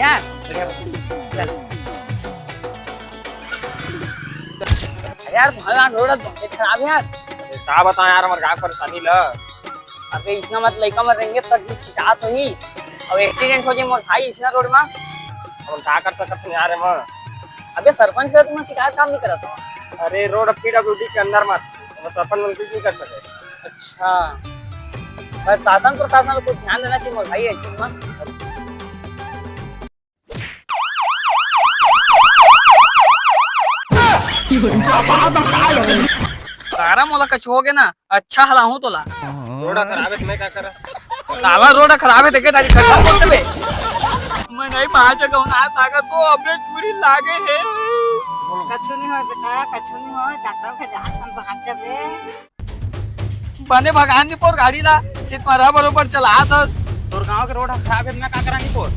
बढ़िया बढ़िया चल यार भला रोड बहुत खराब है यार। का बताएं यार हमारे गाँव परेशानी ला। अबे इसना मत लइका मर रहेंगे पर जा तो ही अब एक्सीडेंट हो जाए मोर भाई इसना रोड में। और का कर सकत हैं यार हम। अबे सरपंच से तुम शिकायत काम नहीं करता हूँ। अरे रोड पीडब्ल्यूडी के अंदर मत सरपंच में कुछ नहीं कर सके। अच्छा पर शासन प्रशासन को कुछ ध्यान देना चाहिए मोर भाई ऐसे में। सारा मोला कछ हो गया ना अच्छा हला हूँ तोला रोड खराब है तो मैं क्या करा। साला रोड खराब है देखे तारी खत्म बोलते बे मैं नहीं वहां से कहूं ना ताकत तो अपने पूरी लागे है। कछु नहीं हो बेटा कछु नहीं हो डॉक्टर के जांच हम भाग जाबे बने भगान दी पोर गाड़ी ला सीट मारा बरोबर चला था। तोर गांव के रोड खराब है मैं का करा नहीं पोर।